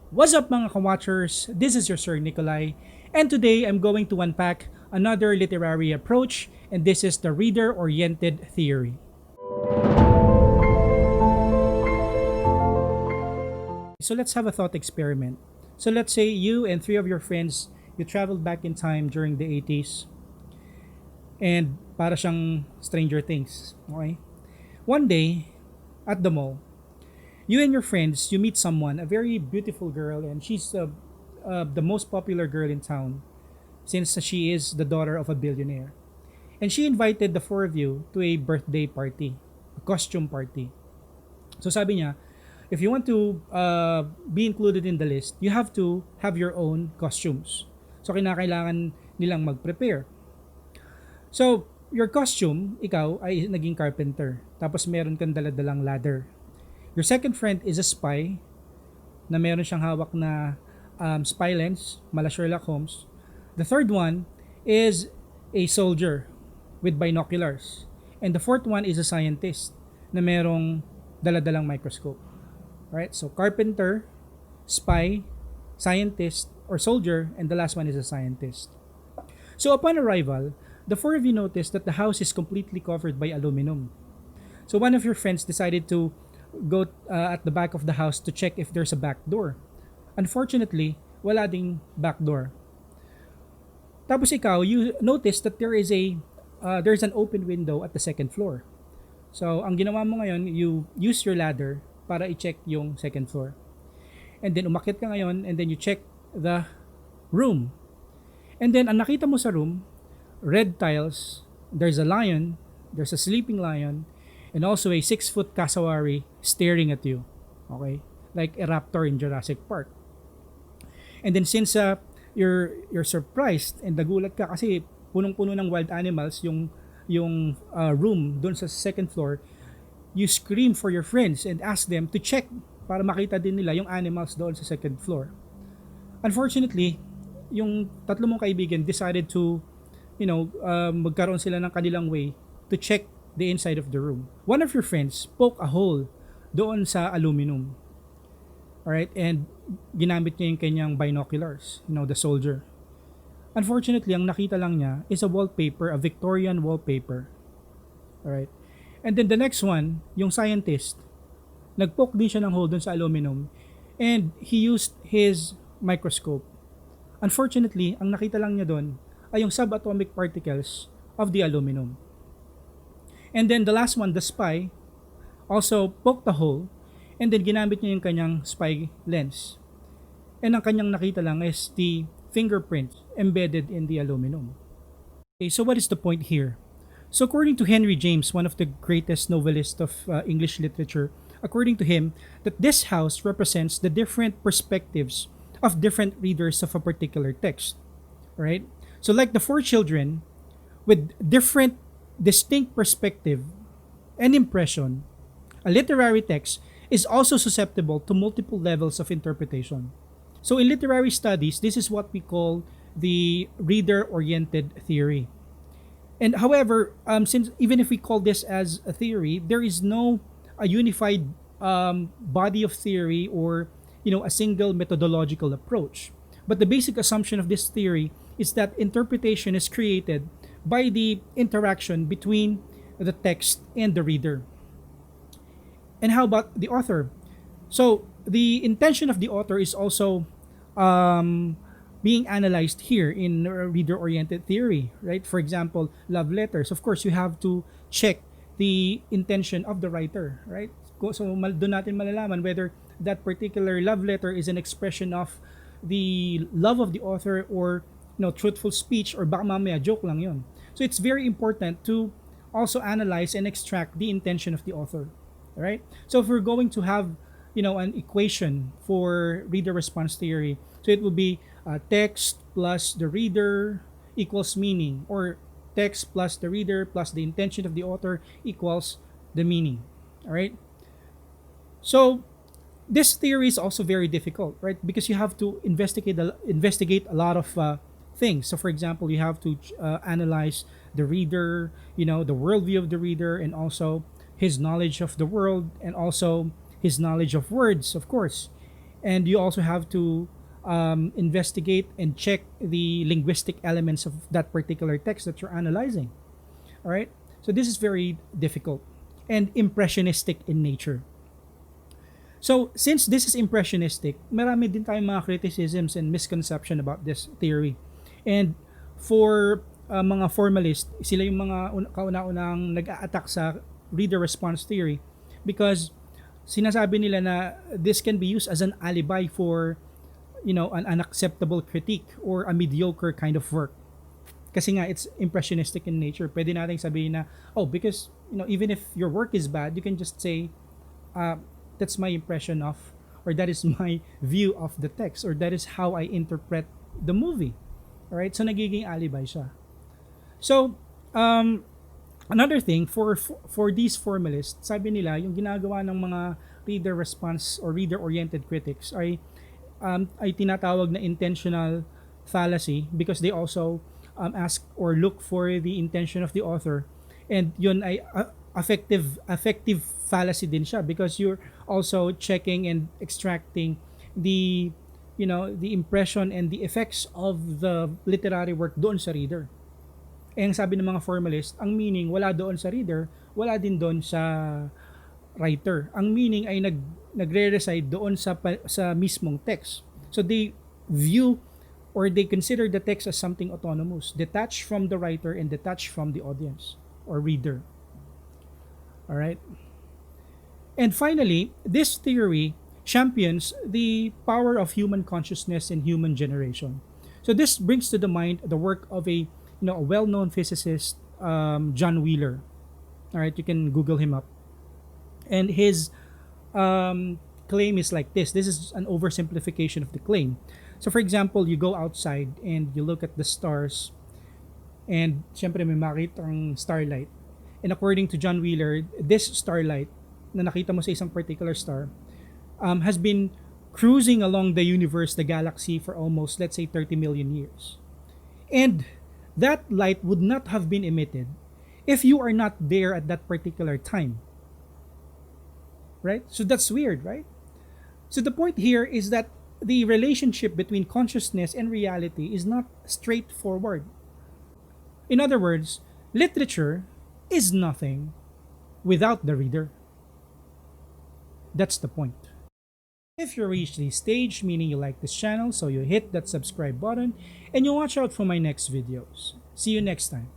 What's up mga ka-watchers? This is your Sir Nikolai, and today I'm going to unpack another literary approach, and this is the reader-oriented theory. So let's have a thought experiment. So let's say you and three of your friends, you traveled back in time during the 80s, and para siyang Stranger Things, okay? One day, at the mall, you and your friends, you meet someone, a very beautiful girl, and she's the most popular girl in town since she is the daughter of a billionaire. And she invited the four of you to a birthday party, a costume party. So sabi niya, if you want to be included in the list, you have to have your own costumes. So kinakailangan nilang mag-prepare. So, your costume, ikaw ay naging carpenter. Tapos meron kang daladalang ladder. Your second friend is a spy na meron siyang hawak na spy lens, mala Sherlock Holmes. The third one is a soldier with binoculars. And the fourth one is a scientist na merong daladalang microscope. Right? So carpenter, spy, scientist, or soldier, and the last one is a scientist. So upon arrival, the four of you noticed that the house is completely covered by aluminum. So one of your friends decided to go at the back of the house to check if there's a back door. Unfortunately, wala ding back door. Tapos ikaw, you noticed that there's an open window at the second floor. So ang ginawa mo ngayon, you use your ladder para i-check yung second floor. And then umakyat ka ngayon, and then you check the room. And then ang nakita mo sa room, red tiles, there's a lion, there's a sleeping lion, and also a 6-foot cassowary staring at you. Okay? Like a raptor in Jurassic Park. And then since you're surprised and nagulat ka kasi punong-puno ng wild animals yung room doon sa second floor, you scream for your friends and ask them to check para makita din nila yung animals doon sa second floor. Unfortunately, yung tatlo mong kaibigan decided to magkaroon sila ng kanilang way to check the inside of the room. One of your friends poked a hole doon sa aluminum. Alright, and ginamit niya yung kanyang binoculars, the soldier. Unfortunately, ang nakita lang niya is a wallpaper, a Victorian wallpaper. Alright, and then the next one, yung scientist, nagpoke din siya ng hole doon sa aluminum, and he used his microscope. Unfortunately, ang nakita lang niya doon ay yung subatomic particles of the aluminum. And then the last one, the spy, also poked the hole, and then ginamit niya yung kanyang spy lens. And ang kanyang nakita lang is the fingerprints embedded in the aluminum. Okay, so what is the point here? So according to Henry James, one of the greatest novelists of English literature, according to him, that this house represents the different perspectives of different readers of a particular text. Right? So like the four children, with different distinct perspective and impression, a literary text is also susceptible to multiple levels of interpretation. So in literary studies, this is what we call the reader-oriented theory. And however, since even if we call this as a theory, there is no a unified body of theory or a single methodological approach. But the basic assumption of this theory is that interpretation is created by the interaction between the text and the reader. And how about the author? So the intention of the author is also being analyzed here in reader-oriented theory, right? For example, love letters. Of course, you have to check the intention of the writer, right? So doon natin malalaman whether that particular love letter is an expression of the love of the author or truthful speech, or baka mamaya joke lang yun. So it's very important to also analyze and extract the intention of the author. Right? So if we're going to have an equation for reader response theory, so it would be text plus the reader equals meaning, or text plus the reader plus the intention of the author equals the meaning. All right? So this theory is also very difficult, right? Because you have to investigate a lot of things. So for example, you have to analyze the reader, the worldview of the reader, and also his knowledge of the world, and also his knowledge of words, of course. And you also have to investigate and check the linguistic elements of that particular text that you're analyzing. All right. So this is very difficult and impressionistic in nature. So since this is impressionistic, marami din tayong mga criticisms and misconception about this theory. And for mga formalist, sila yung mga kauna-unang nag-a-attack sa reader response theory because sinasabi nila na this can be used as an alibi for an unacceptable critique or a mediocre kind of work. Kasi nga it's impressionistic in nature. Pwede nating sabihin na because even if your work is bad, you can just say that's my impression of, or that is my view of the text, or that is how I interpret the movie. All right, so nagiging alibi siya. So another thing for these formalists, sabi nila yung ginagawa ng mga reader response or reader oriented critics ay tinatawag na intentional fallacy because they also ask or look for the intention of the author, and yun ay affective fallacy din siya because you're also checking and extracting the the impression and the effects of the literary work doon sa reader. Eh ang sabi ng mga formalist, ang meaning wala doon sa reader, wala din doon sa writer. Ang meaning ay nagre-reside doon sa mismong text. So they view or they consider the text as something autonomous, detached from the writer and detached from the audience or reader. All right. And finally, this theory champions the power of human consciousness and human generation. So this brings to the mind the work of a well-known physicist, John Wheeler. All right, you can Google him up. And his claim is like this. This is an oversimplification of the claim. So for example, you go outside and you look at the stars, and syempre may makitang starlight. And according to John Wheeler, this starlight na nakita mo sa isang particular star has been cruising along the universe, the galaxy, for almost, let's say, 30 million years. And that light would not have been emitted if you are not there at that particular time. Right? So that's weird, right? So the point here is that the relationship between consciousness and reality is not straightforward. In other words, literature is nothing without the reader. That's the point. If you reach this stage, meaning you like this channel, so you hit that subscribe button and you watch out for my next videos. See you next time.